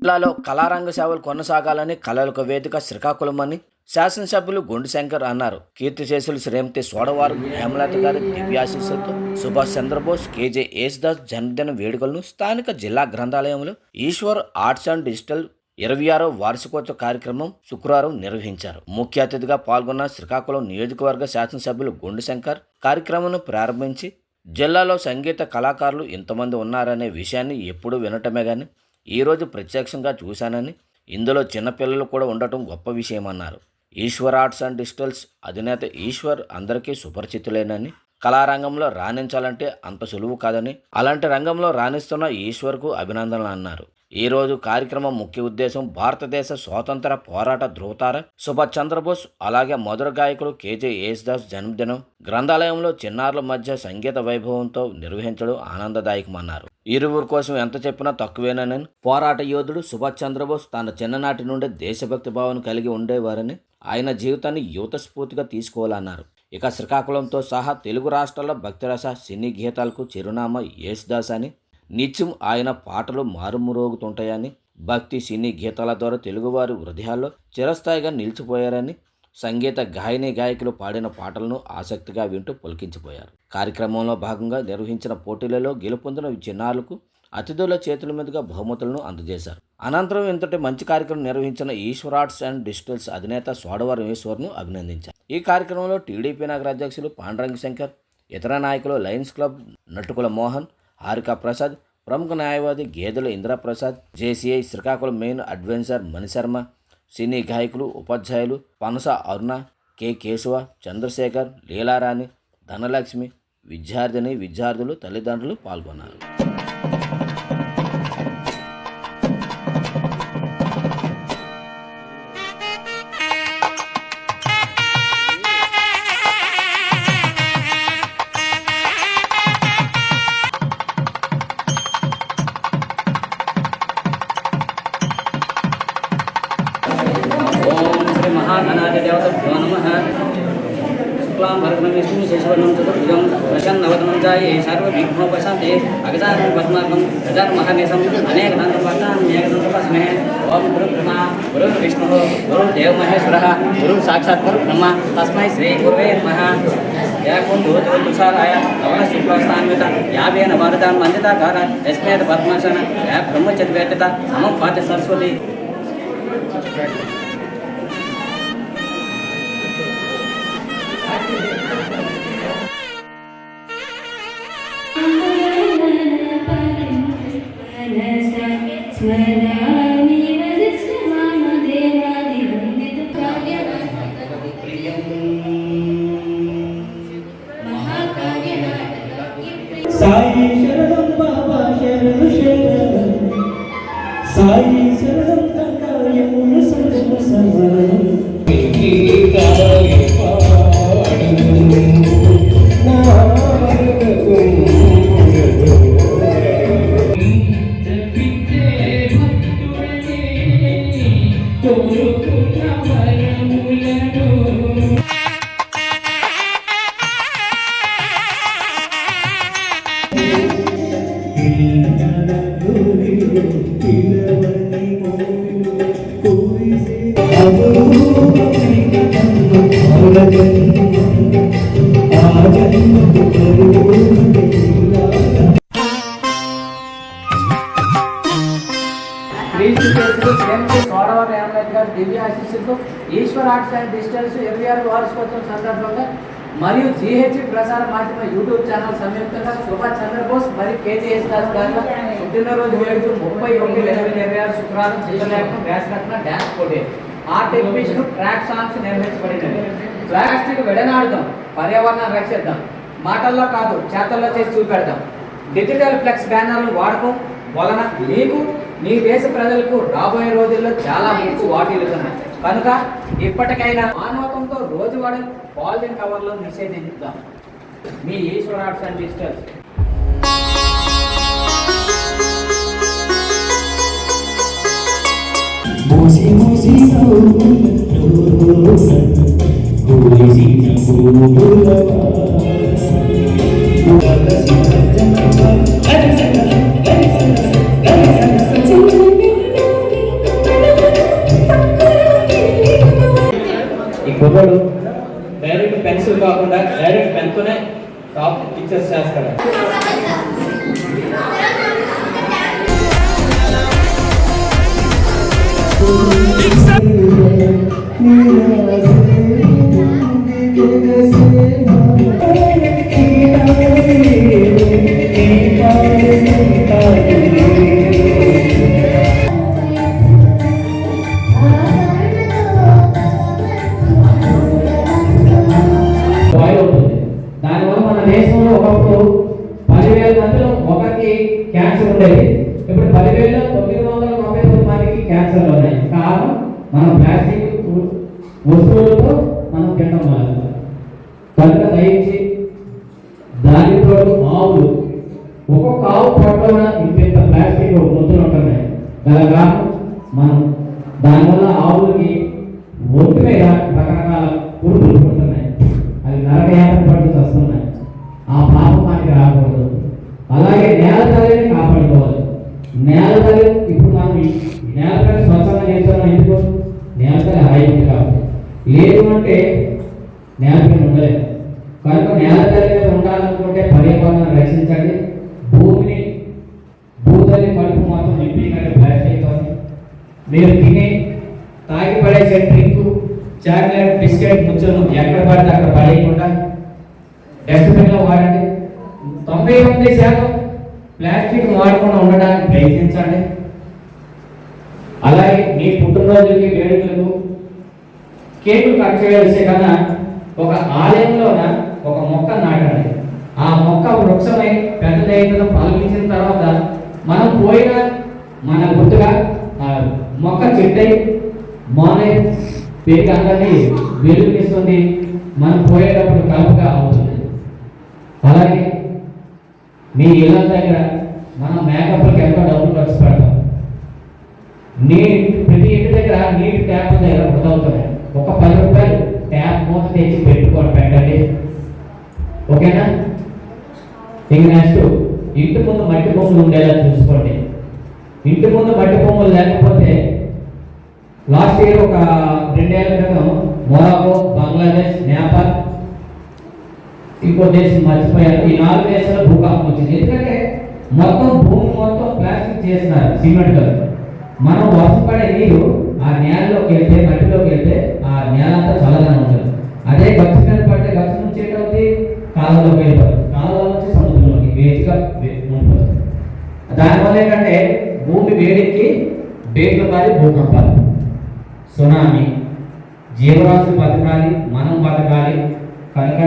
జిల్లాలో కళారంగ సేవలు కొనసాగాలని కళలకు వేదిక శ్రీకాకుళం అని శాసనసభ్యులు గుండు శంకర్ అన్నారు. కీర్తిశేషులు శ్రీమతి సోడవారు హేమలత గారి దివ్యాశీస్సులతో సుభాష్ చంద్రబోస్, కేజే యేసుదాస్ జన్మదిన వేడుకలను స్థానిక జిల్లా గ్రంథాలయంలో ఈశ్వర్ ఆర్ట్స్ అండ్ డిజిటల్ 26వ వార్షికోత్సవ కార్యక్రమం శుక్రవారం నిర్వహించారు. ముఖ్య అతిథిగా పాల్గొన్న శ్రీకాకుళం నియోజకవర్గ శాసనసభ్యులు గుండు శంకర్ కార్యక్రమాన్ని ప్రారంభించి, జిల్లాలో సంగీత కళాకారులు ఇంతమంది ఉన్నారనే విషయాన్ని ఎప్పుడూ వినటమే గాని ఈరోజు ప్రత్యక్షంగా చూశానని, ఇందులో చిన్నపిల్లలు కూడా ఉండటం గొప్ప విషయమన్నారు. ఈశ్వర్ ఆర్ట్స్ అండ్ డిజిటల్స్ అధినేత ఈశ్వర్ అందరికీ సుపరిచితులేనని, కళారంగంలో రాణించాలంటే అంత సులువు కాదని, అలాంటి రంగంలో రాణిస్తున్న ఈశ్వర్కు అభినందనలు అన్నారు. ఈ రోజు కార్యక్రమం ముఖ్య ఉద్దేశం భారతదేశ స్వాతంత్ర పోరాట ధృవతార సుభాష్ చంద్రబోస్, అలాగే మధుర గాయకుడు కేజే యేసుదాస్ జన్మదినం గ్రంథాలయంలో చిన్నారుల మధ్య సంగీత వైభవంతో నిర్వహించడం ఆనందదాయకమన్నారు. ఇరువురి కోసం ఎంత చెప్పినా తక్కువేనని, పోరాట యోధుడు సుభాష్ చంద్రబోస్ తన చిన్ననాటి నుండి దేశభక్తి భావన కలిగి ఉండేవారని, ఆయన జీవితాన్ని యువత స్ఫూర్తిగా తీసుకోవాలన్నారు. ఇక శ్రీకాకుళంతో సహా తెలుగు రాష్ట్రాల్లో భక్తిరస సినీ గీతాలకు చిరునామా యేసుదాస్ అని, నిత్యం ఆయన పాటలు మారుమురోగుతుంటాయని, భక్తి సినీ గీతాల ద్వారా తెలుగువారి హృదయాల్లో చిరస్థాయిగా నిలిచిపోయారని, సంగీత గాయని గాయకులు పాడిన పాటలను ఆసక్తిగా వింటూ పులకించిపోయారు. కార్యక్రమంలో భాగంగా నిర్వహించిన పోటీలలో గెలుపొందిన చిన్నారులకు అతిథుల చేతుల మీదుగా బహుమతులను అందజేశారు. అనంతరం ఇంతటి మంచి కార్యక్రమం నిర్వహించిన ఈశ్వర్ ఆర్ట్స్ అండ్ డిజిటల్స్ అధినేత సోడవరం ఈశ్వర్ను అభినందించారు. ఈ కార్యక్రమంలో టీడీపీ నగర అధ్యక్షులు పాండురంగ శంకర్, ఇతర నాయకులు లయన్స్ క్లబ్ నటుకుల మోహన్, హారికా ప్రసాద్, ప్రముఖ న్యాయవాది Gedela Indraprasad, JCI Srikakulam main adventure Manisharma, cine గాయకులు ఉపాధ్యాయులు పనస అరుణ, కె కేశవ, చంద్రశేఖర్, లీలారాణి, ధనలక్ష్మి, విద్యార్థులు, తల్లిదండ్రులు పాల్గొన్నారు. महागणाधिदेवताभ्यो नमः। शुक्लां भरतनं विष्णुं शशिवर्णं चतुर्भुजं प्रसन्नवदनं ध्याये सर्वविघ्नोपशान्ते अगजाननं पद्मार्कं गजाननमहानिशम् अनेकदन्तं वक्त्राणि एकदन्तोपास्महे। ओं गुरुब्रह्मा गुरुर्विष्णुः गुरुर्देवमहेश्वरः गुरुर्साक्षात् परब्रह्म तस्मै श्रीगुरवे नमः। या कुन्दुसाराय नवनशुक्लस्थान्विता यावेन भारतान् वन्दिताकार यस्मेत पद्मासन या ब्रह्मचर्यवेदिता समं पाठ्य सरस्वती। साई शरणं बाबा शरणं शरणं साई शरणं तंगायमुन संगम समरणं गीताय पाडनु नारदकुं जपिते भक्तुडे कोरुकुన్న వరములను సోడవరం హేమలత గారి దివ్యాశీస్సులతో ఈశ్వర్ ఆర్ట్స్ అండ్ డిజిటల్స్ 26వ వార్షికోత్సవం సందర్భంగా మరియు జీహెచ్ ప్రసార మాధ్యమ యూట్యూబ్ ఛానల్ సంయుక్తంగా సుభాష్ చంద్రబోస్ మరియు కేజే యేసుదాస్ గారి పుట్టినరోజు వేడుకలు 31/8/2026 శుక్రవారం జిల్లాలో వ్యాసరత్న డ్యాన్స్ పోటీ ఆర్ట్ ఎగ్జిబిషన్ ట్రాక్ సాంగ్స్ నిర్వహించబడినవి. ప్లాస్టిక్ విడనాడుదాం, పర్యావరణాన్ని రక్షిద్దాం, మాటల్లో కాదు చేతల్లో చేసి చూపెడదాం. డిజిటల్ ఫ్లెక్స్ బ్యానర్లు వాడకం వలన మీకు మీ దేశ ప్రజలకు రాబోయే రోజుల్లో చాలా ముప్పు వాటిల్లుతున్నాయి కనుక ఇప్పటికైనా మానవత్వంతో రోజువారీ పాలిథిన్ కవర్లను నిషేధిద్దాం. మీ ఈశ్వర్ ఆర్ట్స్ అండ్ డిజిటల్స్. ఇప్పుడు 10,999 మందికి క్యాన్సర్లు ఉన్నాయి. కారణం మనం ప్లాస్టిక్ వస్తువులతో మనం తినడం వల్ల. కనుక దయచేసి దానితో ఆవులు ఒక్కొక్క ఆవు పొట్టన ఇంత ప్లాస్టిక్ ముద్దలు ఉంటున్నాయి. దానిగా మనం దానివల్ల ఆవులకి ఒంటి మీద రకరకాల పురుగులు పుడుతున్నాయి. అవి నరకయాత్ర పడుతూ వస్తున్నాయి. ఆ పాపం మనకి రాకూడదు. అలాగే నేల తల్లిని కాపాడుకోవాలి. నేల తల్లి ఇప్పుడు మనం నేల తల్లి స్వచ్ఛంగా చేస్తున్నాం. ఎందుకు? నేల తల్లి హాయిగా కావాలి. లేదు అంటే నేల మీద ఉండలేదు. కనుక నేల తల్లి మీద ఉండాలనుకుంటే పర్యావరణాన్ని రక్షించండి. భూతల్లి కడుపు మాత్రం నింపినట్టు ప్లాస్టిక్ మీరు తినే తాగి పడేసే డ్రింక్, చాక్లెట్, బిస్కెట్ ముచ్చలు ఎక్కడ పడితే అక్కడ పడేయకుండా డస్ట్బిన్లో వాడండి. 99% ప్లాస్టిక్ వాడకుండా ఉండడానికి ప్రయత్నించండి. అలాగే మీ పుట్టినరోజులకి వేడుకలకు కేకులు కట్ చేయాల్సే కన్నా ఒక ఆలయంలోన ఒక మొక్క నాటండి. ఆ మొక్క వృక్షమై పెద్దదైన పలికించిన తర్వాత మనం పోయిన మన గుర్తుగా ఆ మొక్క చెట్టై మానే పెరిగి అందరినీ వెలుగునిస్తుంది. మనం పోయేటప్పుడు కలుపుగా అవుతుంది. అలాగే మీ ఇళ్ళ దగ్గర మనం మేకప్లకి ఎంతో డబ్బులు ఖర్చు పెడతాం. ప్రతి ఇంటి దగ్గర నీటి ట్యాప్ దగ్గర అవుతున్నాయి. ఒక 10 రూపాయలు ట్యాప్ మూత తెచ్చి పెట్టుకొని పెట్టండి. ఓకేనా? ఇంక నెక్స్ట్ ఇంటి ముందు మట్టి బొమ్మలు ఉండేలా చూసుకోండి. ఇంటి ముందు మట్టి బొమ్మలు లేకపోతే లాస్ట్ ఇయర్ ఒక 2 ఏళ్ల క్రితం మొరాకో, బంగ్లాదేశ్, నేపాల్, ఇంకో దేశం మర్చిపోయారు. ఈ 4 దేశాల్లో భూకంపం వచ్చింది. ఎందుకంటే మొత్తం భూమి మొత్తం ప్లాస్టిక్ చేసినారు సిమెంట్తో. మనం వర్షం పడే నీరు ఆ నేలలోకి వెళ్తే, మట్టిలోకి వెళ్తే ఆ నేల అంతా చల్లగా ఉంటుంది. అదే గచ్చు మీద పడితే గచ్చు నుంచి ఏంటవుతుంది? కాలంలోకి వెళ్ళిపోతుంది. కాలంలో నుంచి సముద్రంలోకి వేచిగా ఉంటుంది. దానివల్ల ఏంటంటే భూమి వేడికి బేట్లు మారి భూకంపాలు, సునామీ, జీవరాశులు బతకాలి, మనం బతకాలి. కనుక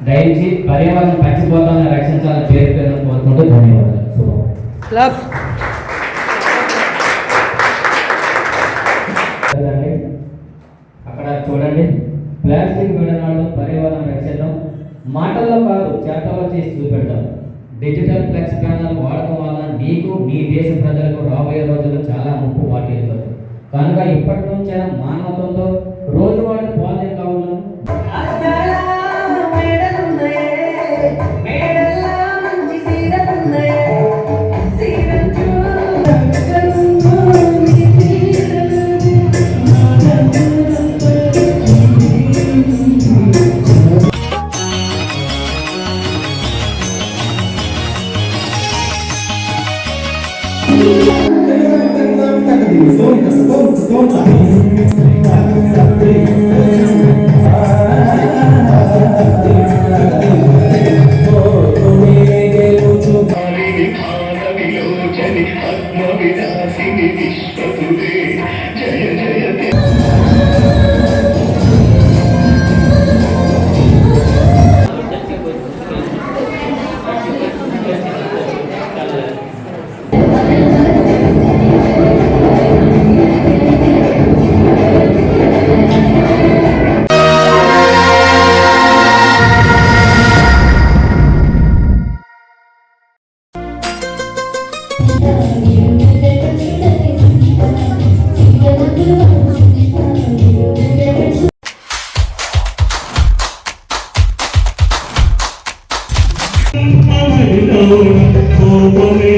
దయచేసి పర్యావరణం పచ్చిపోతాన్ని రక్షించాలని పేరు కోరుకుంటూ ధన్యవాదాలు. శుభం. అక్కడ చూడండి, ప్లాస్టిక్ విడనాడు పర్యావరణం రక్షిద్దాం. మాటల్లో కాదు, చేతల్లో చేసి చూపెడతాం. డిజిటల్ ఫ్లెక్స్ ప్యానల్ వాడటం వల్ల నీకు, నీ దేశ ప్రజలకు రాబోయే రోజుల్లో చాలా ముప్పు వాటిల్లుతుంది. కనుక ఇప్పటి నుంచే మానవత్వంతో రోజువారీ పాలన కావాలి. కోపమే